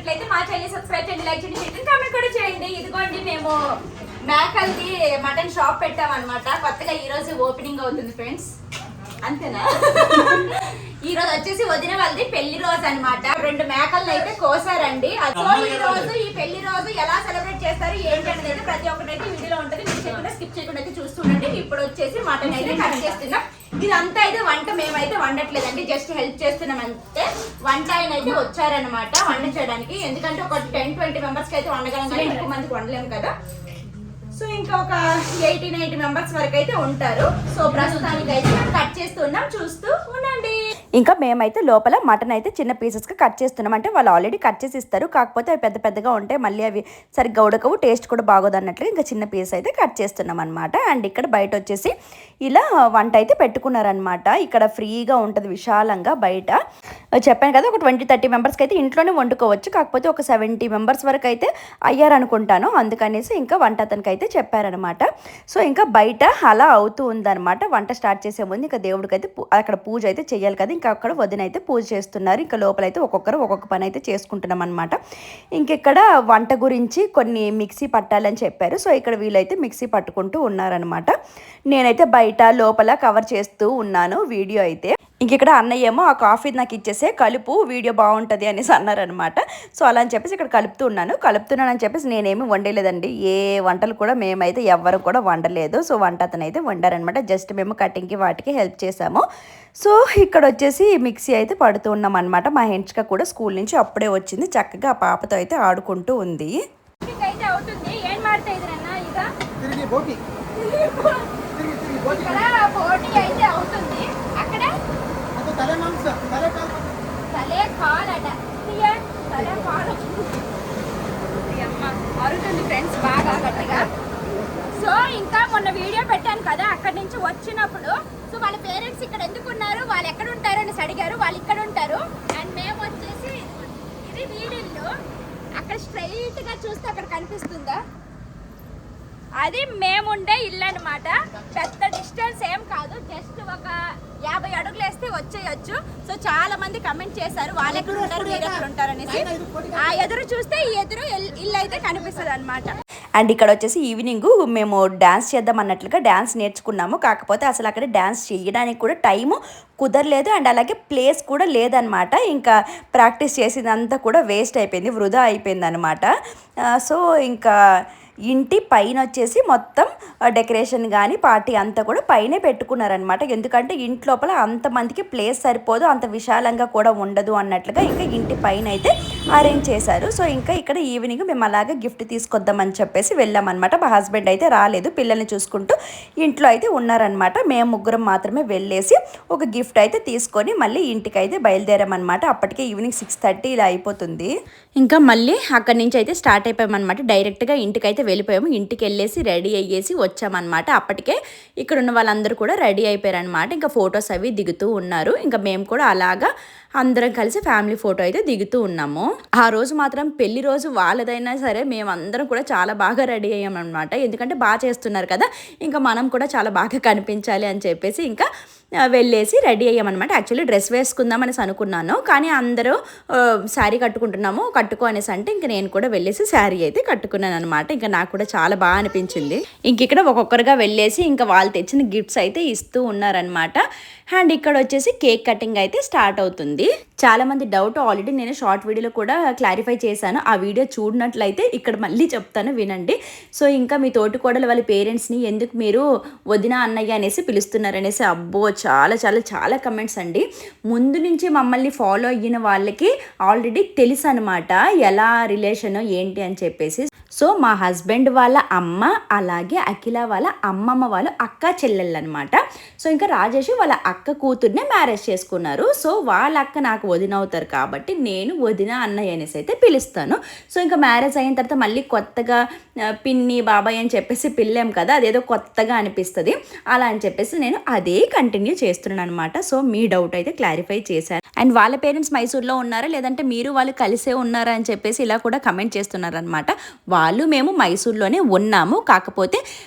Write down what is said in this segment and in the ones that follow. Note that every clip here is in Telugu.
నచ్చినట్లయితే మా ఛానల్ సబ్స్క్రైబ్ చేయండి, లైక్ చేయండి, షేర్ చేయండి, కామెంట్ కూడా చేయండి. ఇదిగోండి మేము మేకల్ది మటన్ షాప్ పెట్టామన్నమాట. కొత్తగా ఈ రోజు ఓపెనింగ్ అవుతుంది ఫ్రెండ్స్. అంతేనా? ఈ రోజు వచ్చేసి వదిన వాళ్ళది పెళ్లి రోజు అన్నమాట. 2 మేకలను అయితే కోసారండి. సో ఈ రోజు ఈ పెళ్లి రోజు ఎలా సెలబ్రేట్ చేస్తారు ఏంటనేది అయితే ప్రతి ఒక్కటి వీడియోలో ఉంటుంది. మీరు చేయకుండా స్కిప్ చేయకుండా అయితే చూస్తుండండి. ఇప్పుడు వచ్చేసి మటన్ అయితే కట్ చేస్తున్నాం. ఇదంతా అయితే వంట మేమైతే వండట్లేదండి, జస్ట్ హెల్ప్ చేస్తున్నాం అంతే. వంట ఆయన అయితే వచ్చారనమాట వంట చేయడానికి. ఎందుకంటే ఒక 10-20 మెంబర్స్కి అయితే వండగలం కానీ ఎక్కువ మందికి వండలేము కదా. సో ఇంకా ఒక 80-90 మెంబర్స్ వరకు అయితే ఉంటారు. సో ప్రస్తుతానికి అయితే మేము కట్ చేస్తున్నాం, చూస్తూ ఉండండి. ఇంకా మేమైతే లోపల మటన్ అయితే చిన్న పీసెస్గా కట్ చేస్తున్నాం. అంటే వాళ్ళు ఆల్రెడీ కట్ చేసి ఇస్తారు, కాకపోతే అవి పెద్ద పెద్దగా ఉంటాయి, మళ్ళీ అవి సరిగ్గా ఉడకవు, టేస్ట్ కూడా బాగోదు అన్నట్లు ఇంకా చిన్న పీస్ అయితే కట్ చేస్తున్నాం అనమాట. అండ్ ఇక్కడ బయట వచ్చేసి ఇలా వంట అయితే పెట్టుకున్నారనమాట. ఇక్కడ ఫ్రీగా ఉంటుంది విశాలంగా. బయట చెప్పాను కదా ఒక 20-30 మెంబర్స్కి అయితే ఇంట్లోనే వండుకోవచ్చు, కాకపోతే ఒక 70 మెంబర్స్ వరకు అయితే అయ్యారనుకుంటాను. అందుకనేసి ఇంకా వంట అతనికి అయితే చెప్పారనమాట. సో ఇంకా బయట అలా అవుతూ ఉందన్నమాట. వంట స్టార్ట్ చేసే ముందు ఇంకా దేవుడికి అయితే అక్కడ పూజ అయితే చేయాలి కదా, ఇంకా అక్కడ వదిన అయితే పూజ చేస్తున్నారు. ఇంకా లోపల అయితే ఒక్కొక్కరు ఒక్కొక్క పని అయితే చేసుకుంటున్నాం అనమాట. ఇంకెక్కడ వంట గురించి కొన్ని మిక్సీ పట్టాలని చెప్పారు. సో ఇక్కడ వీళ్ళైతే మిక్సీ పట్టుకుంటూ ఉన్నారనమాట. నేనైతే బయట లోపల కవర్ చేస్తూ ఉన్నాను వీడియో అయితే. ఇక్కడ అన్నయ్య ఏమో ఆ కాఫీ నాకు ఇచ్చేసే కలుపు, వీడియో బాగుంటుంది అనేసి అన్నారనమాట. సో అలా అని చెప్పేసి ఇక్కడ కలుపుతున్నానని చెప్పేసి నేనేమి వండలేదండి. ఏ వంటలు కూడా మేమైతే ఎవ్వరు కూడా వండలేదు. సో వంట అతను అయితే వండారనమాట. జస్ట్ మేము కటింగ్కి వాటికి హెల్ప్ చేసాము. సో ఇక్కడ వచ్చేసి మిక్సీ అయితే పడుతూ ఉన్నాం అనమాట. మా హెంచ్క కూడా స్కూల్ నుంచి అప్పుడే వచ్చింది, చక్కగా ఆ పాపతో అయితే ఆడుకుంటూ ఉంది. ఫ్రెండ్స్ బాగా గట్టిగా. సో ఇంకా మొన్న వీడియో పెట్టాను కదా, అక్కడి నుంచి వచ్చినప్పుడు సో వాళ్ళ పేరెంట్స్ ఇక్కడ ఎందుకు ఉన్నారు, వాళ్ళు ఎక్కడ ఉంటారు అనేసి అడిగారు. వాళ్ళు ఇక్కడ ఉంటారు. అండ్ మేము వచ్చేసి ఇది వీడిల్లు. అక్కడ స్ట్రైట్ గా చూస్తే అక్కడ కనిపిస్తుందా, అది మేముండే ఇల్లు అనమాట. పెద్ద డిస్టెన్స్ ఏం కాదు, జస్ట్ ఒక 50 అడుగులు వేస్తే వచ్చేయచ్చు. సో చాలా మంది కమెంట్ చేశారు వాళ్ళు ఎక్కడ ఉంటారు మీరు ఎక్కడ ఉంటారు అనేసి. ఆ ఎదురు చూస్తే ఈ ఎదురు ఇల్లు అయితే కనిపిస్తుంది అనమాట. అండ్ ఇక్కడ వచ్చేసి ఈవినింగ్ మేము డ్యాన్స్ చేద్దాం అన్నట్లుగా డ్యాన్స్ నేర్చుకున్నాము. కాకపోతే అసలు అక్కడ డ్యాన్స్ చేయడానికి కూడా టైము కుదరలేదు. అండ్ అలాగే ప్లేస్ కూడా లేదనమాట. ఇంకా ప్రాక్టీస్ చేసిందంతా కూడా వేస్ట్ అయిపోయింది, వృధా అయిపోయింది అనమాట. సో ఇంకా ఇంటి పైన వచ్చేసి మొత్తం డెకరేషన్ కానీ పార్టీ అంతా కూడా పైనే పెట్టుకున్నారనమాట. ఎందుకంటే ఇంటి లోపల అంతమందికి ప్లేస్ సరిపోదు, అంత విశాలంగా కూడా ఉండదు అన్నట్లుగా ఇంకా ఇంటి పైన అయితే అరేంజ్ చేశారు. సో ఇంకా ఇక్కడ ఈవినింగ్ మేము అలాగే గిఫ్ట్ తీసుకొద్దామని చెప్పేసి వెళ్ళామన్నమాట. మా హస్బెండ్ అయితే రాలేదు, పిల్లల్ని చూసుకుంటూ ఇంట్లో అయితే ఉన్నారనమాట. మేము ముగ్గురం మాత్రమే వెళ్ళేసి ఒక గిఫ్ట్ అయితే తీసుకొని మళ్ళీ ఇంటికి అయితే బయలుదేరామన్నమాట. అప్పటికే ఈవినింగ్ 6:30 ఇలా అయిపోతుంది. ఇంకా మళ్ళీ అక్కడి నుంచి అయితే స్టార్ట్ అయిపోయామన్నమాట. డైరెక్ట్గా ఇంటికి అయితే వెళ్ళిపోయాము. ఇంటికి వెళ్ళేసి రెడీ అయ్యేసి వచ్చామన్నమాట. అప్పటికే ఇక్కడ ఉన్న వాళ్ళందరూ కూడా రెడీ అయిపోయారనమాట. ఇంకా ఫొటోస్ అవి దిగుతూ ఉన్నారు. ఇంకా మేము కూడా అలాగా అందరం కలిసి ఫ్యామిలీ ఫోటో అయితే దిగుతూ ఉన్నాము. ఆ రోజు మాత్రం పెళ్లి రోజు వాళ్ళదైనా సరే మేమందరం కూడా చాలా బాగా రెడీ అయ్యామన్నమాట. ఎందుకంటే బాగా చేస్తున్నారు కదా, ఇంకా మనం కూడా చాలా బాగా కనిపించాలి అని చెప్పేసి ఇంకా వెళ్ళేసి రెడీ అయ్యామన్నమాట. యాక్చువల్లీ డ్రెస్ వేసుకుందాం అనేసి అనుకున్నాను, కానీ అందరూ శారీ కట్టుకుంటున్నాము కట్టుకో అనేసి అంటే ఇంకా నేను కూడా వెళ్ళేసి శారీ అయితే కట్టుకున్నాను అనమాట. ఇంకా నాకు కూడా చాలా బాగా అనిపించింది. ఇంక ఇక్కడ ఒక్కొక్కరుగా వెళ్ళేసి ఇంకా వాళ్ళు తెచ్చిన గిఫ్ట్స్ అయితే ఇస్తూ ఉన్నారనమాట. అండ్ ఇక్కడ వచ్చేసి కేక్ కటింగ్ అయితే స్టార్ట్ అవుతుంది. చాలా మంది డౌట్ ఆల్రెడీ నేను షార్ట్ వీడియోలో కూడా క్లారిఫై చేశాను. ఆ వీడియో చూడనట్లయితే ఇక్కడ మళ్ళీ చెప్తాను, వినండి. సో ఇంకా మీ తోటి కోడలు వాళ్ళ పేరెంట్స్ని ఎందుకు మీరు వదిన అన్నయ్య అనేసి పిలుస్తున్నారనేసి అబ్బో చాలా చాలా చాలా కమెంట్స్ అండి. ముందు నుంచి మమ్మల్ని ఫాలో అయిన వాళ్ళకి ఆల్రెడీ తెలుసు అనమాట ఎలా రిలేషన్ ఏంటి అని చెప్పేసి. సో మా హస్బెండ్ వాళ్ళ అమ్మ అలాగే అఖిల వాళ్ళ అమ్మమ్మ వాళ్ళు అక్క చెల్లెళ్ళు అనమాట. సో ఇంకా రాజేష్ వాళ్ళ అక్క కూతుర్నే మ్యారేజ్ చేసుకున్నారు. సో వాళ్ళ అక్క నాకు వదిన అవుతారు కాబట్టి నేను వదిన అన్నయ్య అనేసి అయితే పిలుస్తాను. సో ఇంకా మ్యారేజ్ అయిన తర్వాత మళ్ళీ కొత్తగా పిన్ని బాబాయ్ అని చెప్పేసి పిల్లాం కదా, అదేదో కొత్తగా అనిపిస్తుంది. అలా అని చెప్పేసి నేను అదే కంటిన్యూ చేస్తున్నాను అనమాట. సో మీ డౌట్ అయితే క్లారిఫై చేశాను. అండ్ వాళ్ళ పేరెంట్స్ మైసూర్లో ఉన్నారా లేదంటే మీరు వాళ్ళు కలిసే ఉన్నారా అని చెప్పేసి ఇలా కూడా కమెంట్ చేస్తున్నారనమాట. వాళ్ళు మేము మైసూర్లోనే ఉన్నాము, కాకపోతే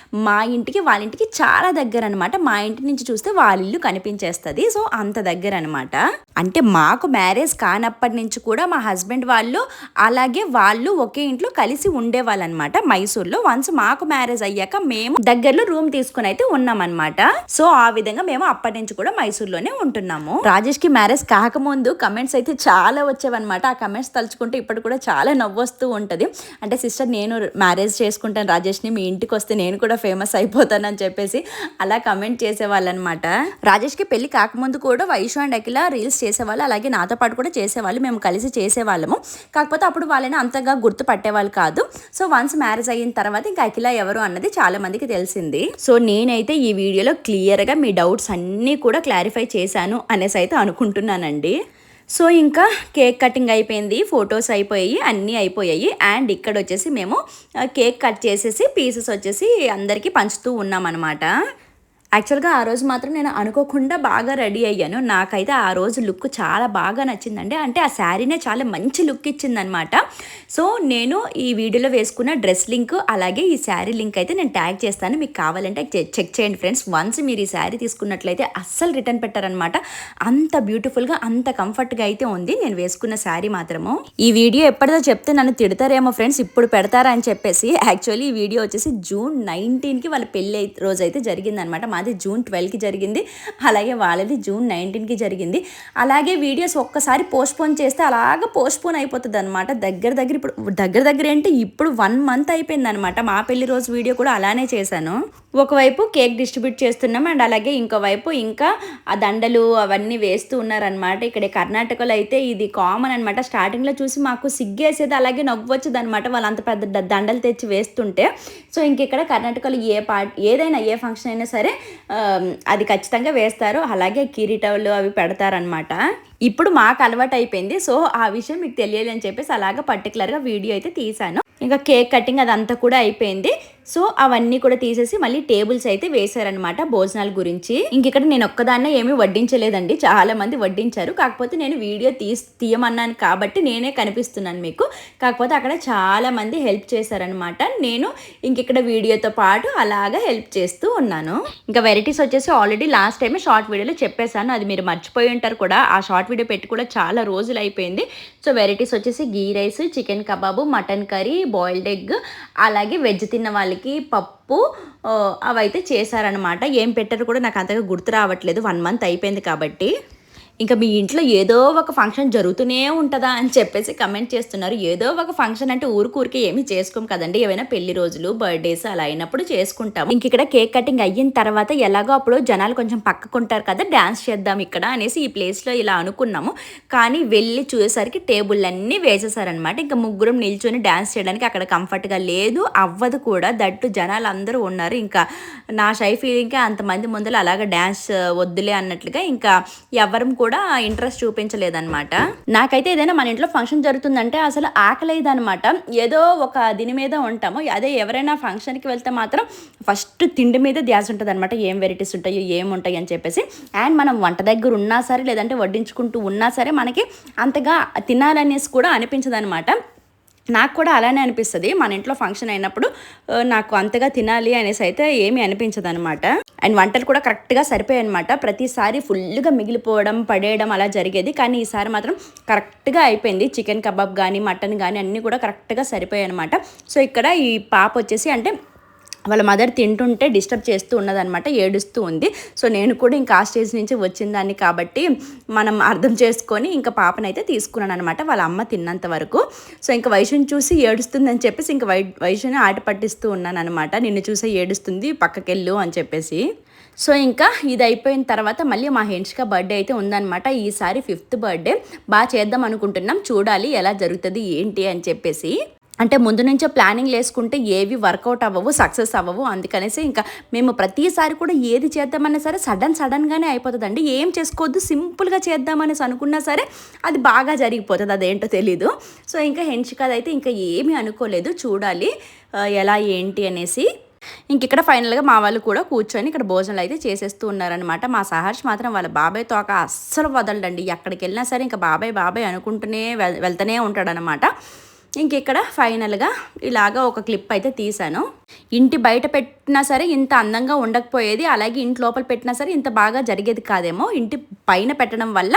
మా ఇంటికి వాళ్ళ ఇంటికి చాలా దగ్గర అనమాట. మా ఇంటి నుంచి చూస్తే వాళ్ళ ఇల్లు కనిపించేస్తుంది. సో అంత దగ్గర అనమాట. అంటే మాకు మ్యారేజ్ కానప్పటి నుంచి కూడా మా హస్బెండ్ వాళ్ళు అలాగే వాళ్ళు ఒకే ఇంట్లో కలిసి ఉండేవాళ్ళు అనమాట మైసూర్లో. వన్స్ మాకు మ్యారేజ్ అయ్యాక మేము దగ్గరలో రూమ్ తీసుకుని అయితే ఉన్నామన్నమాట. సో ఆ విధంగా మేము అప్పటి నుంచి కూడా మైసూర్లోనే ఉంటున్నాము. రాజేష్ కి మ్యారేజ్ కాకముందు కమెంట్స్ అయితే చాలా వచ్చేవన్నమాట. ఆ కమెంట్స్ తలుచుకుంటే ఇప్పుడు కూడా చాలా నవ్వొస్తూ ఉంటుంది. అంటే సిస్టర్ నేను మ్యారేజ్ చేసుకుంటాను రాజేష్ని, మీ ఇంటికి వస్తే నేను కూడా ఫేమస్ అయిపోతానని చెప్పేసి అలా కమెంట్ చేసేవాళ్ళు అనమాట. రాజేష్కి పెళ్లి కాకముందు కూడా వైషు అండ్ అఖిల రీల్స్ చేసేవాళ్ళు, అలాగే నాతో పాటు కూడా చేసేవాళ్ళు. మేము కలిసి చేసేవాళ్ళము. కాకపోతే అప్పుడు వాళ్ళని అంతగా గుర్తుపట్టేవాళ్ళు కాదు. సో వన్స్ మ్యారేజ్ అయిన తర్వాత ఇంకా అఖిల ఎవరు అన్నది చాలా మందికి తెలిసింది. సో నేనైతే ఈ వీడియోలో క్లియర్గా మీ డౌట్స్ అన్నీ కూడా క్లారిఫై చేశాను అనేసి అయితే అనుకుంటున్నానండి. సో ఇంకా కేక్ కటింగ్ అయిపోయింది, ఫొటోస్ అయిపోయాయి, అన్నీ అయిపోయాయి. అండ్ ఇక్కడ వచ్చేసి మేము కేక్ కట్ చేసేసి పీసెస్ వచ్చేసి అందరికీ పంచుతూ ఉన్నాం అనమాట. యాక్చువల్గా ఆ రోజు మాత్రం నేను అనుకోకుండా బాగా రెడీ అయ్యాను. నాకైతే ఆ రోజు లుక్ చాలా బాగా నచ్చిందండి. అంటే ఆ శారీనే చాలా మంచి లుక్ ఇచ్చిందనమాట. సో నేను ఈ వీడియోలో వేసుకున్న డ్రెస్ లింక్ అలాగే ఈ శారీ లింక్ అయితే నేను ట్యాగ్ చేస్తాను, మీకు కావాలంటే చెక్ చేయండి ఫ్రెండ్స్. వన్స్ మీరు ఈ శారీ తీసుకున్నట్లయితే అస్సలు రిటర్న్ పెట్టారనమాట. అంత బ్యూటిఫుల్గా అంత కంఫర్ట్గా అయితే ఉంది నేను వేసుకున్న శారీ మాత్రము. ఈ వీడియో ఎప్పటిదో చెప్తే నన్ను తిడతారేమో ఫ్రెండ్స్, ఇప్పుడు పెడతారా అని చెప్పేసి. యాక్చువల్లీ ఈ వీడియో వచ్చేసి June 19కి వాళ్ళ పెళ్ళి రోజు అయితే జరిగిందనమాట. మాది June 12కి జరిగింది, అలాగే వాళ్ళది June 19కి జరిగింది. అలాగే వీడియోస్ ఒక్కసారి పోస్ట్పోన్ చేస్తే అలాగా పోస్ట్పోన్ అయిపోతుంది అనమాట. ఇప్పుడు దగ్గర ఏంటి ఇప్పుడు 1 month అయిపోయింది అనమాట. మా పెళ్లి రోజు వీడియో కూడా అలానే చేశాను. ఒకవైపు కేక్ డిస్ట్రిబ్యూట్ చేస్తున్నాం అండ్ అలాగే ఇంకోవైపు ఇంకా ఆ దండలు అవన్నీ వేస్తూ ఉన్నారనమాట. ఇక్కడ కర్ణాటకలో అయితే ఇది కామన్ అనమాట. స్టార్టింగ్లో చూసి మాకు సిగ్గేసేది, అలాగే నవ్వొచ్చేది అనమాట వాళ్ళు అంత పెద్ద దండలు తెచ్చి వేస్తుంటే. సో ఇంక ఇక్కడ కర్ణాటకలో ఏదైనా ఏ ఫంక్షన్ అయినా సరే అది ఖచ్చితంగా వేస్తారు. అలాగే కిరీటాలు అవి పెడతారనమాట. ఇప్పుడు మాకు అలవాటు అయిపోయింది. సో ఆ విషయం మీకు తెలియాలి అని చెప్పేసి అలాగా పర్టికులర్గా వీడియో అయితే తీశాను. ఇంకా కేక్ కటింగ్ అదంతా కూడా అయిపోయింది. సో అవన్నీ కూడా తీసేసి మళ్ళీ టేబుల్స్ అయితే వేశారనమాట భోజనాల గురించి. ఇక్కడ నేను ఒక్కదాన్నే ఏమీ వడ్డించలేదండి, చాలా మంది వడ్డించారు. కాకపోతే నేను వీడియో తీయమన్నాను కాబట్టి నేనే కనిపిస్తున్నాను మీకు. కాకపోతే అక్కడ చాలా మంది హెల్ప్ చేశారనమాట. నేను ఇక్కడ వీడియోతో పాటు అలాగా హెల్ప్ చేస్తూ ఉన్నాను. ఇంకా వెరైటీస్ వచ్చేసి ఆల్రెడీ లాస్ట్ టైమే షార్ట్ వీడియోలో చెప్పేశాను, అది మీరు మర్చిపోయి ఉంటారు కూడా. ఆ షార్ట్ వీడియో పెట్టి కూడా చాలా రోజులు అయిపోయింది. సో వెరైటీస్ వచ్చేసి ghee rice, chicken kebab, mutton curry, boiled egg, అలాగే వెజ్ తిన్న వాళ్ళకి పప్పు అవైతే చేశారనమాట. ఏం పెట్టారు కూడా నాకు అంతగా గుర్తు రావట్లేదు, 1 month అయిపోయింది కాబట్టి. ఇంకా మీ ఇంట్లో ఏదో ఒక ఫంక్షన్ జరుగుతూనే ఉంటుందా అని చెప్పేసి కమెంట్ చేస్తున్నారు. ఏదో ఒక ఫంక్షన్ అంటే ఊరికే ఏమీ చేసుకోం కదండి, ఏమైనా పెళ్లి రోజులు, బర్త్డేస్ అలా అయినప్పుడు చేసుకుంటాం. ఇక్కడ కేక్ కటింగ్ అయిన తర్వాత ఎలాగో అప్పుడు జనాలు కొంచెం పక్కకుంటారు కదా, డ్యాన్స్ చేద్దాం ఇక్కడ అనేసి ఈ ప్లేస్లో ఇలా అనుకున్నాము. కానీ వెళ్ళి చూసేసరికి టేబుల్ అన్నీ వేసేసారనమాట. ఇంకా ముగ్గురం నిల్చొని డ్యాన్స్ చేయడానికి అక్కడ కంఫర్ట్గా లేదు, అవ్వదు కూడా. దట్టు జనాలు అందరూ ఉన్నారు. ఇంకా నా షై ఫీలింగ్కే అంతమంది ముందర అలాగ డ్యాన్స్ వద్దులే అన్నట్లుగా ఇంకా ఎవరం కూడా ఇంట్రెస్ట్ చూపించలేదన్నమాట. నాకైతే ఏదైనా మన ఇంట్లో ఫంక్షన్ జరుగుతుందంటే అసలు ఆకలేదనమాట. ఏదో ఒక దీని మీద ఉంటాము. అదే ఎవరైనా ఫంక్షన్కి వెళ్తే మాత్రం ఫస్ట్ తిండి మీద ధ్యాస ఉంటుంది అనమాట. ఏం వెరైటీస్ ఉంటాయో ఏముంటాయి అని చెప్పేసి. అండ్ మనం వంట దగ్గర ఉన్నా సరే లేదంటే వడ్డించుకుంటూ ఉన్నా సరే మనకి అంతగా తినాలనేసి కూడా అనిపించదు అనమాట. నాకు కూడా అలానే అనిపిస్తుంది. మన ఇంట్లో ఫంక్షన్ అయినప్పుడు నాకు అంతగా తినాలి అనేసి అయితే ఏమీ అనిపించదు అనమాట. అండ్ వంటలు కూడా కరెక్ట్గా సరిపోయాయి అనమాట. ప్రతిసారి ఫుల్గా మిగిలిపోవడం, పడేయడం అలా జరిగేది. కానీ ఈసారి మాత్రం కరెక్ట్గా అయిపోయింది. చికెన్ కబాబ్ కానీ మటన్ కానీ అన్నీ కూడా కరెక్ట్గా సరిపోయాయి అనమాట. సో ఇక్కడ ఈ పాప వచ్చేసి అంటే వాళ్ళ మదర్ తింటుంటే డిస్టర్బ్ చేస్తూ ఉన్నదనమాట, ఏడుస్తూ ఉంది. సో నేను కూడా ఇంకా ఆ స్టేజ్ నుంచి వచ్చిందాన్ని కాబట్టి మనం అర్థం చేసుకొని ఇంకా పాపనైతే తీసుకున్నాను అనమాట వాళ్ళ అమ్మ తిన్నంత వరకు. సో ఇంకా వైషుని చూసి ఏడుస్తుందని చెప్పేసి ఇంకా వైషుని ఆట పట్టిస్తూ ఉన్నాను అనమాట. నిన్ను చూసే ఏడుస్తుంది, పక్కకెళ్ళు అని చెప్పేసి. సో ఇంకా ఇది అయిపోయిన తర్వాత మళ్ళీ మా హెన్షిక బర్త్డే అయితే ఉందన్నమాట. ఈసారి 5th బర్త్డే బాగా చేద్దాం అనుకుంటున్నాం, చూడాలి ఎలా జరుగుతుంది ఏంటి అని చెప్పేసి. అంటే ముందు నుంచే ప్లానింగ్ వేసుకుంటే ఏవి వర్కౌట్ అవ్వవు, సక్సెస్ అవ్వవు. అందుకనేసి ఇంకా మేము ప్రతిసారి కూడా ఏది చేద్దామన్నా సరే సడన్గానే అయిపోతుందండి. ఏం చేసుకోవద్దు, సింపుల్గా చేద్దామనేసి అనుకున్నా సరే అది బాగా జరిగిపోతుంది, అదేంటో తెలీదు. సో ఇంకా హెన్షిక అయితే ఇంకా ఏమీ అనుకోలేదు, చూడాలి ఎలా ఏంటి అనేసి. ఇంక ఇక్కడ ఫైనల్గా మా వాళ్ళు కూడా కూర్చొని ఇక్కడ భోజనాలు అయితే చేసేస్తూ ఉన్నారనమాట. మా సహర్ష్ మాత్రం వాళ్ళ బాబాయ్ తోక అస్సలు వదలడండి. ఎక్కడికి వెళ్ళినా సరే ఇంకా బాబాయ్ అనుకుంటూనే వెళ్తూనే ఉంటాడనమాట. ఇంక ఇక్కడ ఫైనల్గా ఇలాగా ఒక క్లిప్ అయితే తీశాను. ఇంటి బయట పెట్టినా సరే ఇంత అందంగా ఉండకపోయేది, అలాగే ఇంటి లోపల పెట్టినా సరే ఇంత బాగా జరిగేది కాదేమో. ఇంటి పైన పెట్టడం వల్ల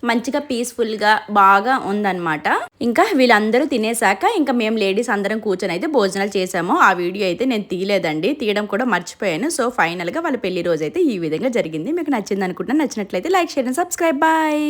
మంచిగా పీస్ఫుల్గా బాగా ఉందన్నమాట. ఇంకా వీళ్ళందరూ తినేసాక ఇంకా మేము లేడీస్ అందరం కూర్చొని అయితే భోజనాలు చేసాము. ఆ వీడియో అయితే నేను తీయలేదండి, తీయడం కూడా మర్చిపోయాను. సో ఫైనల్గా వాళ్ళ పెళ్లి రోజు అయితే ఈ విధంగా జరిగింది. మీకు నచ్చింది అనుకుంటున్నా. నచ్చినట్లయితే like, share and subscribe. Bye.